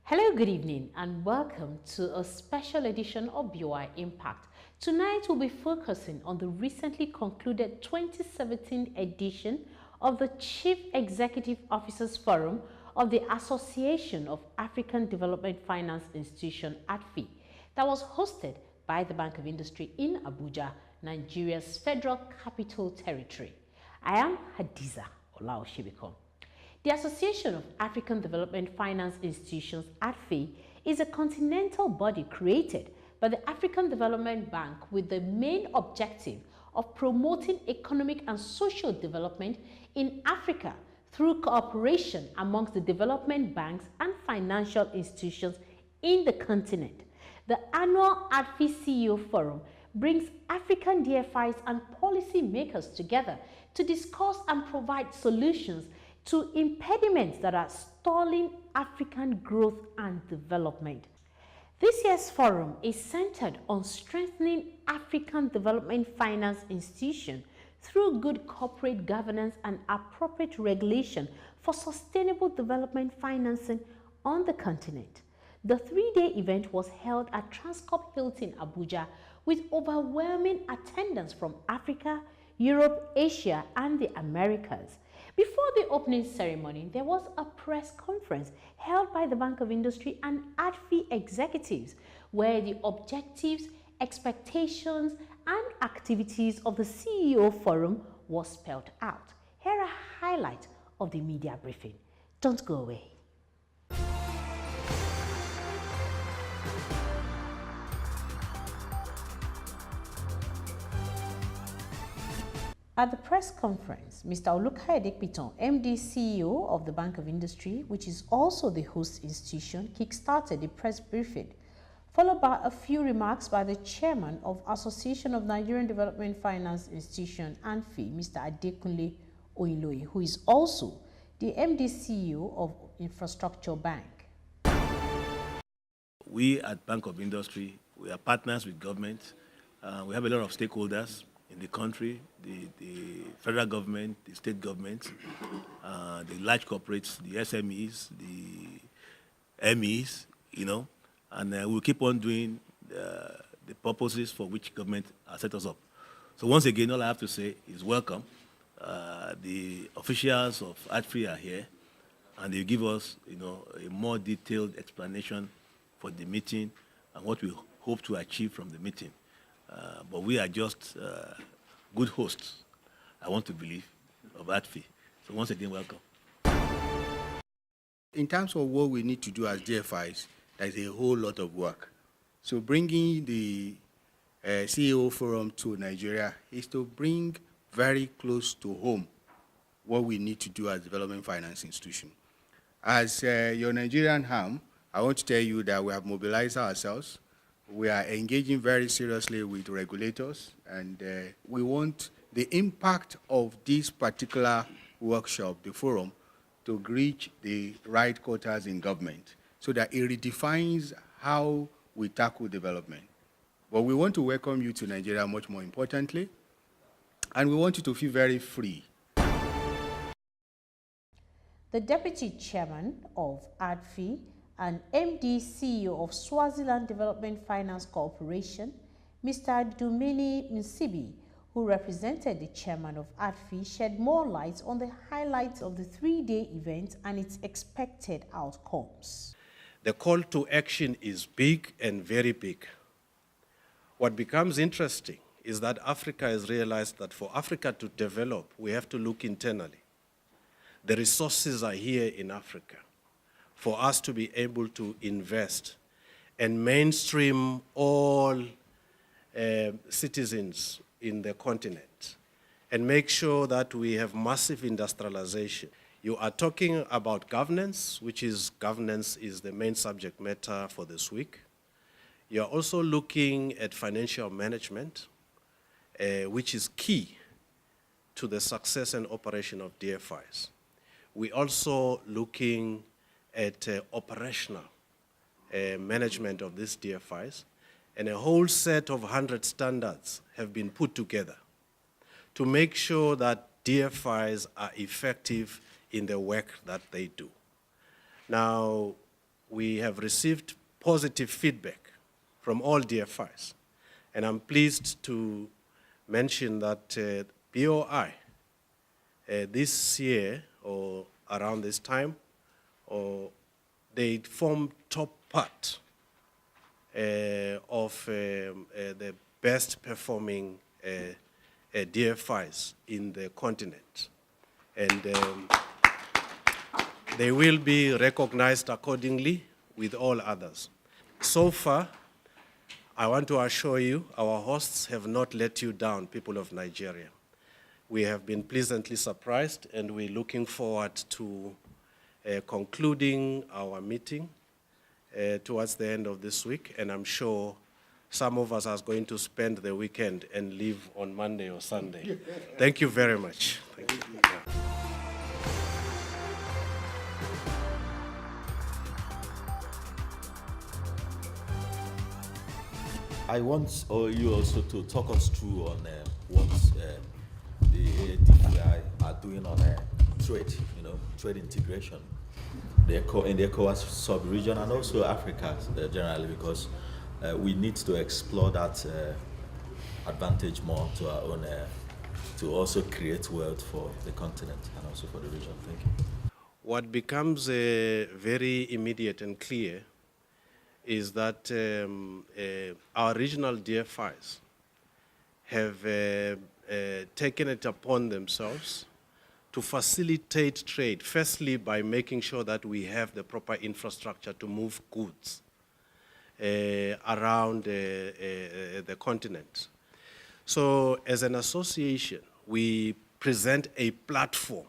Hello, good evening, and welcome to a special edition of BOI Impact. Tonight, we'll be focusing on the recently concluded 2017 edition of the Chief Executive Officers Forum of the Association of African Development Finance Institutions, AADFI, that was hosted by the Bank of Industry in Abuja, Nigeria's Federal Capital Territory. I am Hadiza Olaoshibikon. The Association of African Development Finance Institutions, AADFI, is a continental body created by the African Development Bank with the main objective of promoting economic and social development in Africa through cooperation amongst the development banks and financial institutions in the continent. The annual AADFI CEO Forum brings African DFIs and policy makers together to discuss and provide solutions to impediments that are stalling African growth and development. This year's forum is centered on strengthening African development finance institutions through good corporate governance and appropriate regulation for sustainable development financing on the continent. The three-day event was held at Transcorp Hilton, Abuja, with overwhelming attendance from Africa, Europe, Asia, and the Americas. Before the opening ceremony, there was a press conference held by the Bank of Industry and AADFI executives, where the objectives, expectations, and activities of the CEO Forum was spelled out. Here are highlights of the media briefing. Don't go away. At the press conference, Mr. Olukayede Piton, MD CEO of the Bank of Industry, which is also the host institution, kick-started the press briefing, followed by a few remarks by the chairman of Association of Nigerian Development Finance Institution, ANFI, Mr. Adekunle Oyinloye, who is also the MD CEO of Infrastructure Bank. We at Bank of Industry, we are partners with government. We have a lot of stakeholders in the country, the federal government, the state government, the large corporates, the SMEs, the MEs, and we'll keep on doing the purposes for which government has set us up. So once again, all I have to say is welcome. The officials of AADFI are here, and they give us, a more detailed explanation for the meeting and what we hope to achieve from the meeting. But we are just good hosts, I want to believe, of AADFI. So once again, welcome. In terms of what we need to do as DFIs, there's a whole lot of work. So bringing the CEO Forum to Nigeria is to bring very close to home what we need to do as development finance institution. As your Nigerian arm, I want to tell you that we have mobilized ourselves. We are engaging very seriously with regulators, and we want the impact of this particular workshop, the forum, to reach the right quarters in government so that it redefines how we tackle development. But we want to welcome you to Nigeria much more importantly, and we want you to feel very free. The Deputy Chairman of AADFI and MD CEO of Swaziland Development Finance Corporation, Mr. Dumini Msibi, who represented the chairman of AADFI, shed more light on the highlights of the three-day event and its expected outcomes. The call to action is big and very big. What becomes interesting is that Africa has realized that for Africa to develop, we have to look internally. The resources are here in Africa for us to be able to invest and mainstream all citizens in the continent and make sure that we have massive industrialization. You are talking about governance, governance is the main subject matter for this week. You're also looking at financial management, which is key to the success and operation of DFIs. We're also looking at operational management of these DFIs, and a whole set of 100 standards have been put together to make sure that DFIs are effective in the work that they do. Now, we have received positive feedback from all DFIs. And I'm pleased to mention that BOI this year, or around this time, they form top part of the best performing DFIs in the continent. And they will be recognized accordingly with all others. So far, I want to assure you, our hosts have not let you down, people of Nigeria. We have been pleasantly surprised, and we're looking forward to concluding our meeting towards the end of this week, and I'm sure some of us are going to spend the weekend and leave on Monday or Sunday. Thank you very much. Thank you. I want you also to talk us through on what the AADFI are doing on trade, trade integration in the ECOWAS sub-region and also Africa generally, because we need to explore that advantage more to our own, to also create wealth for the continent and also for the region. Thank you. What becomes very immediate and clear is that our regional DFIs have taken it upon themselves to facilitate trade, firstly by making sure that we have the proper infrastructure to move goods around the continent. So as an association, we present a platform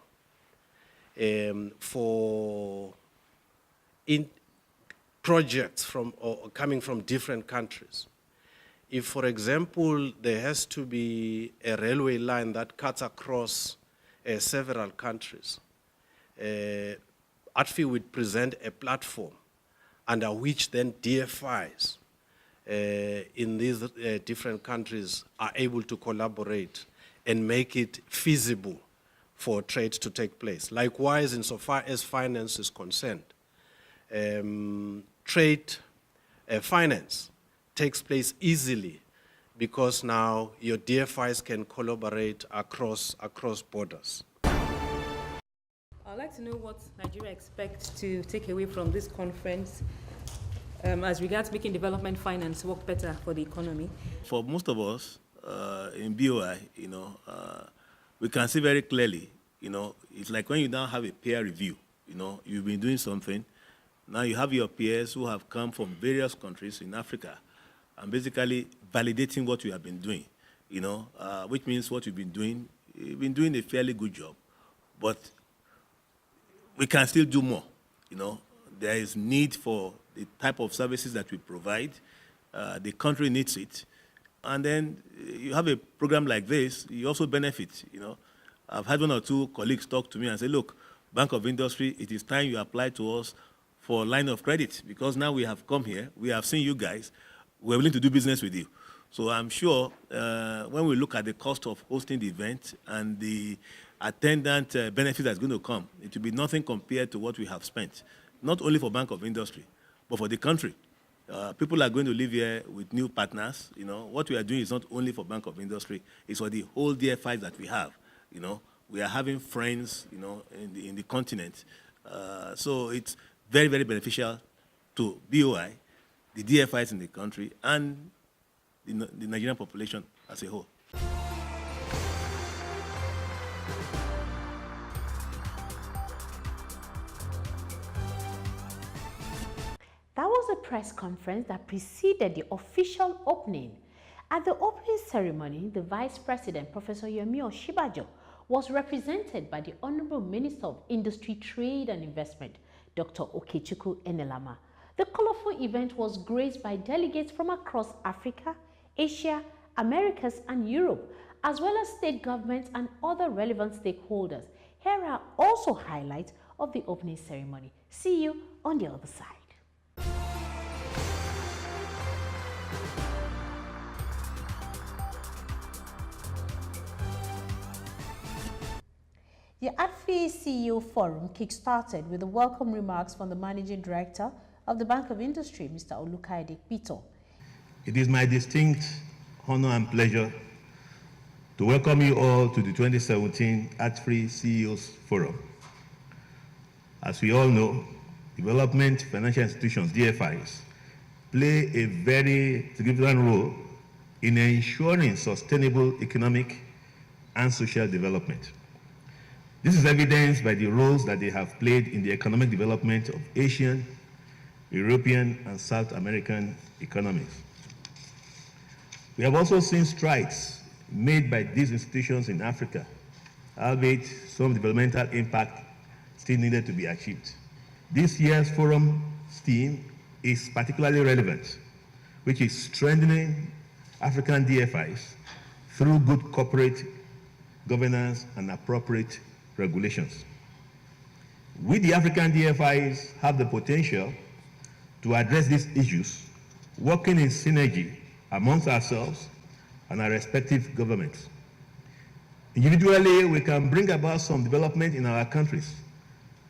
for projects coming from different countries. If, for example, there has to be a railway line that cuts across several countries, AADFI would present a platform under which then DFIs in these different countries are able to collaborate and make it feasible for trade to take place. Likewise, insofar as finance is concerned, trade finance takes place easily because now your DFIs can collaborate across borders. I'd like to know what Nigeria expects to take away from this conference as regards making development finance work better for the economy. For most of us in BOI, we can see very clearly, it's like when you now have a peer review, you've been doing something. Now you have your peers who have come from various countries in Africa and basically validating what you have been doing, which means what you've been doing a fairly good job, but we can still do more, There is need for the type of services that we provide. The country needs it. And then you have a program like this, you also benefit, I've had one or two colleagues talk to me and say, look, Bank of Industry, it is time you apply to us for line of credit, because now we have come here, we have seen you guys, we're willing to do business with you. So I'm sure when we look at the cost of hosting the event and the attendant benefit that's going to come, it will be nothing compared to what we have spent, not only for Bank of Industry, but for the country. People are going to live here with new partners. What we are doing is not only for Bank of Industry, it's for the whole DFIs that we have. We are having friends, in the continent. So it's very, very beneficial to BOI, the DFIs in the country, and the Nigerian population as a whole. That was a press conference that preceded the official opening. At the opening ceremony, the Vice President, Professor Yomi Oshibajo, was represented by the Honorable Minister of Industry, Trade and Investment, Dr. Okechukwu Enelama. The colorful event was graced by delegates from across Africa, Asia, Americas, and Europe, as well as state governments and other relevant stakeholders. Here are also highlights of the opening ceremony. See you on the other side. The AADFI CEO Forum kick-started with the welcome remarks from the Managing Director of the Bank of Industry, Mr. Olukaide Pito. It is my distinct honor and pleasure to welcome you all to the 2017 AADFI CEOs Forum. As we all know, development financial institutions, DFIs, play a very significant role in ensuring sustainable economic and social development. This is evidenced by the roles that they have played in the economic development of Asian, European, and South American economies. We have also seen strides made by these institutions in Africa, albeit some developmental impact still needed to be achieved. This year's forum's theme is particularly relevant, which is strengthening African DFIs through good corporate governance and appropriate regulations. We, the African DFIs, have the potential to address these issues, working in synergy amongst ourselves and our respective governments. Individually, we can bring about some development in our countries.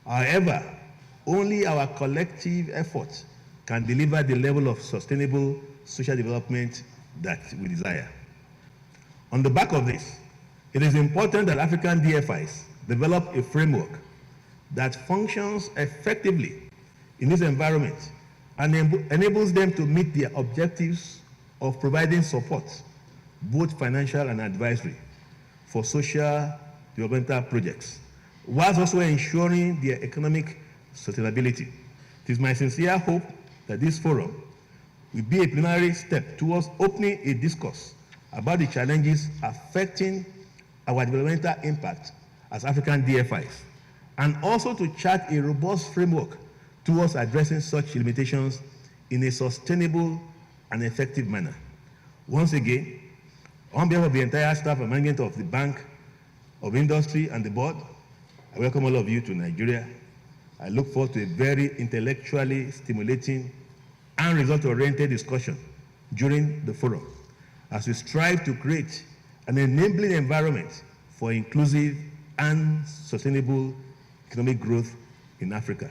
However, only our collective efforts can deliver the level of sustainable social development that we desire. On the back of this, it is important that African DFIs develop a framework that functions effectively in this environment and enables them to meet their objectives of providing support, both financial and advisory, for social developmental projects, whilst also ensuring their economic sustainability. It is my sincere hope that this forum will be a plenary step towards opening a discourse about the challenges affecting our developmental impact as African DFIs, and also to chart a robust framework towards addressing such limitations in a sustainable and effective manner. Once again, on behalf of the entire staff and management of the Bank of Industry and the board, I welcome all of you to Nigeria. I look forward to a very intellectually stimulating and result-oriented discussion during the forum as we strive to create an enabling environment for inclusive and sustainable economic growth in Africa.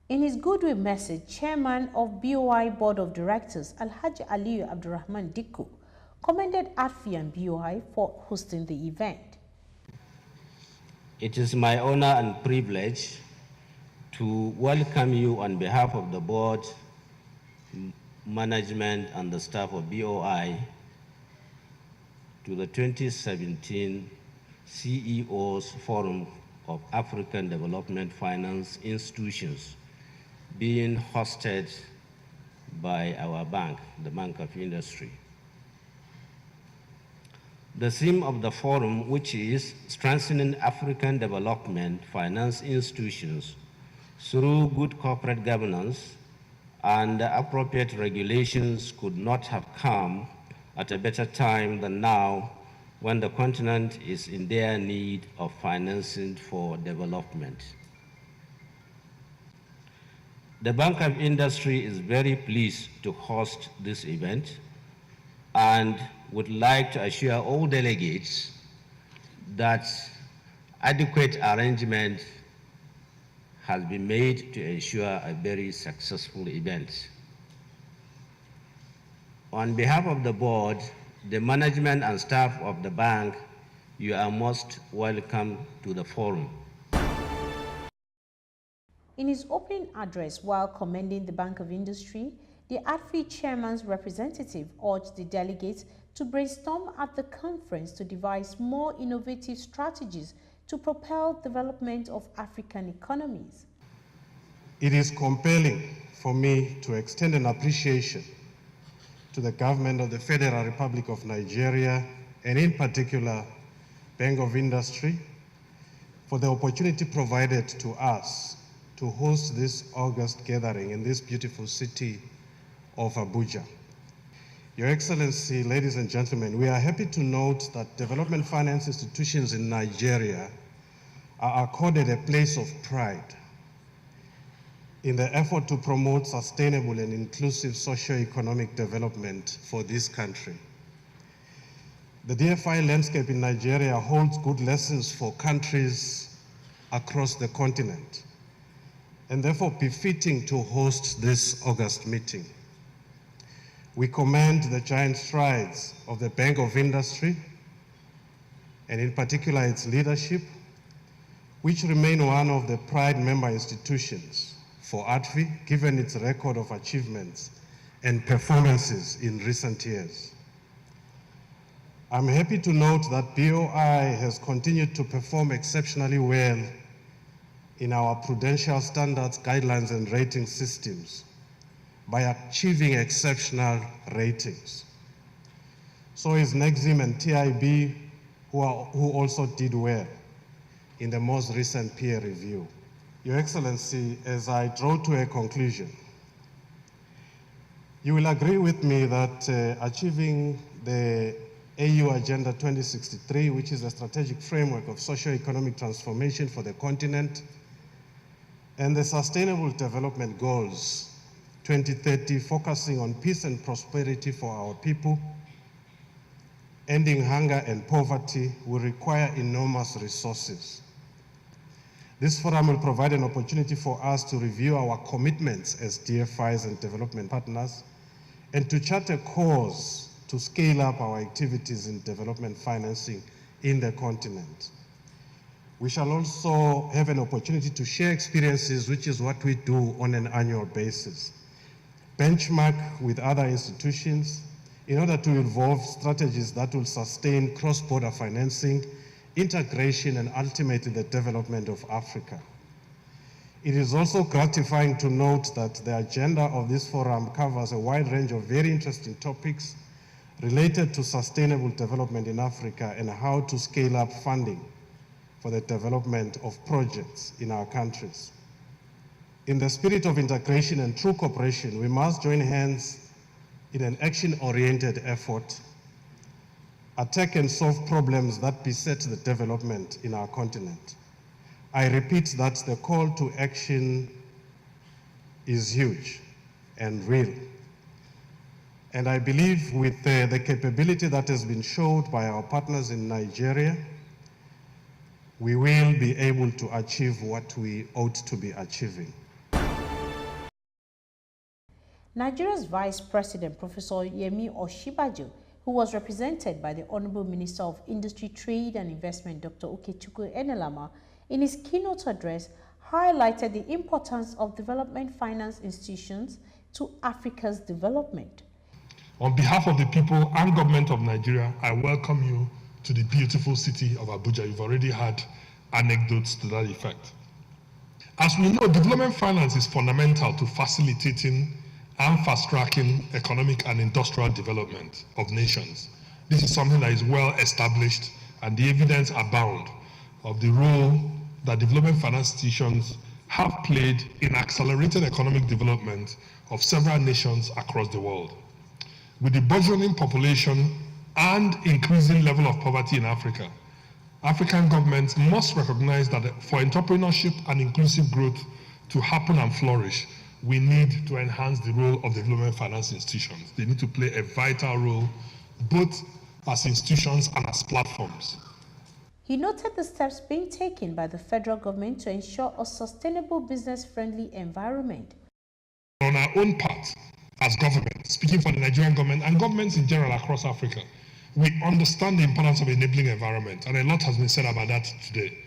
In his goodwill message, Chairman of BOI Board of Directors, Alhaji Aliyu Abdurrahman Dikko, commended AADFI and BOI for hosting the event. It is my honor and privilege to welcome you on behalf of the board, management, and the staff of BOI to the 2017 CEOs Forum of African Development Finance Institutions, being hosted by our bank, the Bank of Industry. The theme of the forum, which is strengthening African development finance institutions through good corporate governance and appropriate regulations, could not have come at a better time than now, when the continent is in their need of financing for development. The Bank of Industry is very pleased to host this event and would like to assure all delegates that adequate arrangement has been made to ensure a very successful event. On behalf of the board, the management and staff of the bank, you are most welcome to the forum. In his opening address while commending the Bank of Industry, the AADFI chairman's representative urged the delegates to brainstorm at the conference to devise more innovative strategies to propel development of African economies. It is compelling for me to extend an appreciation to the government of the Federal Republic of Nigeria, and in particular, Bank of Industry, for the opportunity provided to us to host this August gathering in this beautiful city of Abuja. Your Excellency, ladies and gentlemen, we are happy to note that development finance institutions in Nigeria are accorded a place of pride in the effort to promote sustainable and inclusive socio-economic development for this country. The DFI landscape in Nigeria holds good lessons for countries across the continent, and therefore befitting to host this August meeting. We commend the giant strides of the Bank of Industry, and in particular its leadership, which remain one of the pride member institutions for AADFI, given its record of achievements and performances in recent years. I'm happy to note that BOI has continued to perform exceptionally well in our prudential standards, guidelines, and rating systems by achieving exceptional ratings. So is Nexim and TIB, who also did well in the most recent peer review. Your Excellency, as I draw to a conclusion, you will agree with me that achieving the AU Agenda 2063, which is a strategic framework of socio-economic transformation for the continent, and the Sustainable Development Goals 2030, focusing on peace and prosperity for our people, ending hunger and poverty, will require enormous resources. This forum will provide an opportunity for us to review our commitments as DFIs and development partners, and to chart a course to scale up our activities in development financing in the continent. We shall also have an opportunity to share experiences, which is what we do on an annual basis, benchmark with other institutions in order to evolve strategies that will sustain cross-border financing, integration, and ultimately the development of Africa. It is also gratifying to note that the agenda of this forum covers a wide range of very interesting topics related to sustainable development in Africa and how to scale up funding for the development of projects in our countries. In the spirit of integration and true cooperation, we must join hands in an action-oriented effort, attack and solve problems that beset the development in our continent. I repeat that the call to action is huge and real. And I believe with the capability that has been showed by our partners in Nigeria, we will be able to achieve what we ought to be achieving. Nigeria's Vice President, Professor Yemi Osinbajo, who was represented by the Honorable Minister of Industry, Trade and Investment, Dr. Okechukwu Enelama, in his keynote address, highlighted the importance of development finance institutions to Africa's development. On behalf of the people and government of Nigeria, I welcome you to the beautiful city of Abuja. You've already had anecdotes to that effect. As we know, development finance is fundamental to facilitating and fast-tracking economic and industrial development of nations. This is something that is well established, and the evidence abound of the role that development finance institutions have played in accelerated economic development of several nations across the world. With the burgeoning population and increasing level of poverty in Africa, African governments must recognize that for entrepreneurship and inclusive growth to happen and flourish, we need to enhance the role of development finance institutions. They need to play a vital role, both as institutions and as platforms. He noted the steps being taken by the federal government to ensure a sustainable, business-friendly environment. On our own part, as government, speaking for the Nigerian government and governments in general across Africa, we understand the importance of enabling environment, and a lot has been said about that today,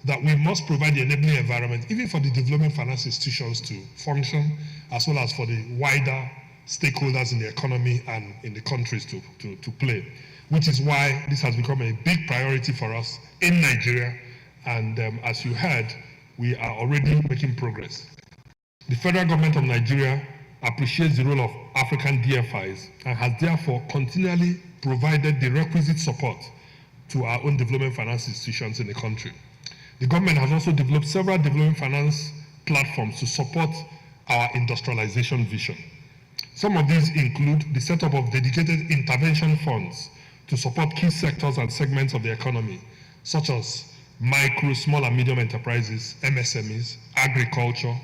that we must provide the enabling environment even for the development finance institutions to function, as well as for the wider stakeholders in the economy and in the countries to play, which is why this has become a big priority for us in Nigeria, and as you heard, we are already making progress. The federal government of Nigeria appreciates the role of African DFIs and has therefore continually provided the requisite support to our own development finance institutions in the country. The government has also developed several development finance platforms to support our industrialization vision. Some of these include the setup of dedicated intervention funds to support key sectors and segments of the economy, such as micro, small and medium enterprises, MSMEs, agriculture,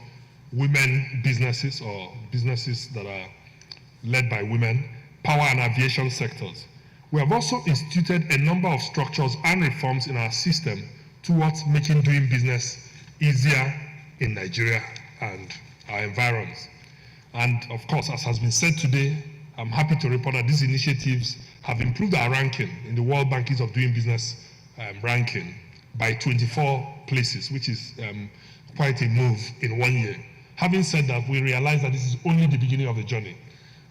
women businesses or businesses that are led by women, power and aviation sectors. We have also instituted a number of structures and reforms in our system towards making doing business easier in Nigeria and our environs. And of course, as has been said today, I'm happy to report that these initiatives have improved our ranking in the World Bank Ease of Doing Business ranking by 24 places, which is quite a move in 1 year. Having said that, we realize that this is only the beginning of the journey.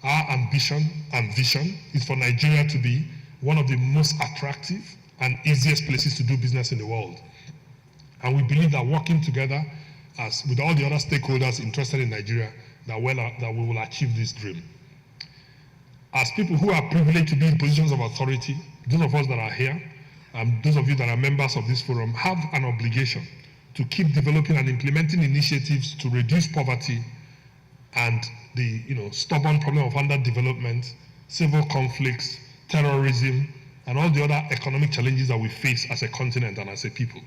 Our ambition and vision is for Nigeria to be one of the most attractive and easiest places to do business in the world. And we believe that working together as with all the other stakeholders interested in Nigeria, that we will achieve this dream. As people who are privileged to be in positions of authority, those of us that are here, and those of you that are members of this forum, have an obligation to keep developing and implementing initiatives to reduce poverty and the stubborn problem of underdevelopment, civil conflicts, terrorism, and all the other economic challenges that we face as a continent and as a people.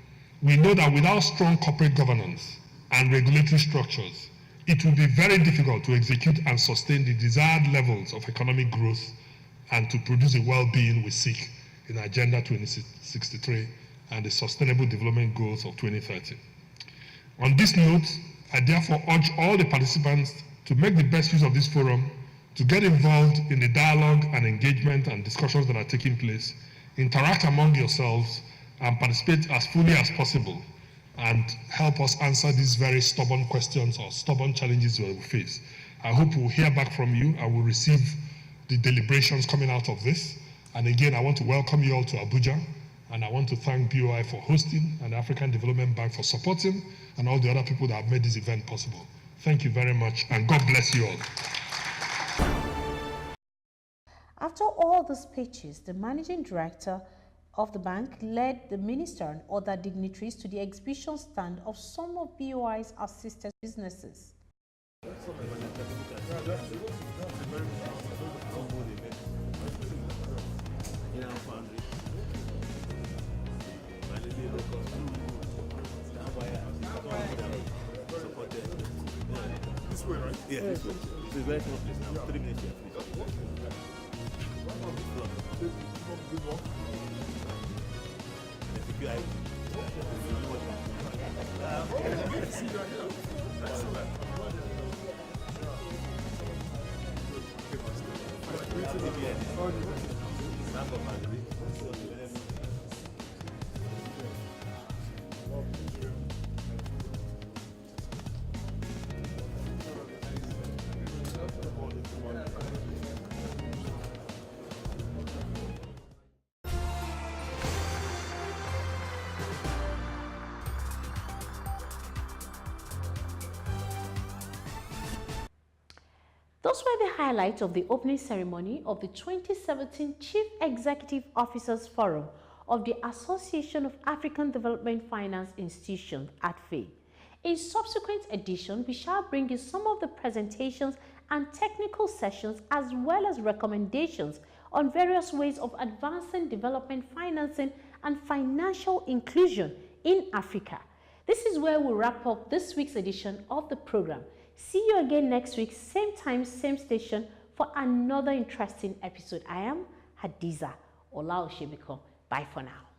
We know that without strong corporate governance and regulatory structures, it will be very difficult to execute and sustain the desired levels of economic growth and to produce the well-being we seek in Agenda 2063 and the Sustainable Development Goals of 2030. On this note, I therefore urge all the participants to make the best use of this forum, to get involved in the dialogue and engagement and discussions that are taking place, interact among yourselves, and participate as fully as possible, and help us answer these very stubborn questions or stubborn challenges that we face. I hope we'll hear back from you and we'll receive the deliberations coming out of this. And again, I want to welcome you all to Abuja, and I want to thank BOI for hosting and the African Development Bank for supporting, and all the other people that have made this event possible. Thank you very much, and God bless you all. After all the speeches, the managing director of the bank led the minister and other dignitaries to the exhibition stand of some of BOI's assisted businesses. This way, right? Yeah, this way. This is very close now. 3 minutes here. Those were the highlights of the opening ceremony of the 2017 Chief Executive Officers Forum of the Association of African Development Finance Institutions, AADFI. In subsequent editions, we shall bring you some of the presentations and technical sessions as well as recommendations on various ways of advancing development financing and financial inclusion in Africa. This is where we'll wrap up this week's edition of the program. See you again next week, same time, same station, for another interesting episode. I am Hadiza Olaoshibiko. Bye for now.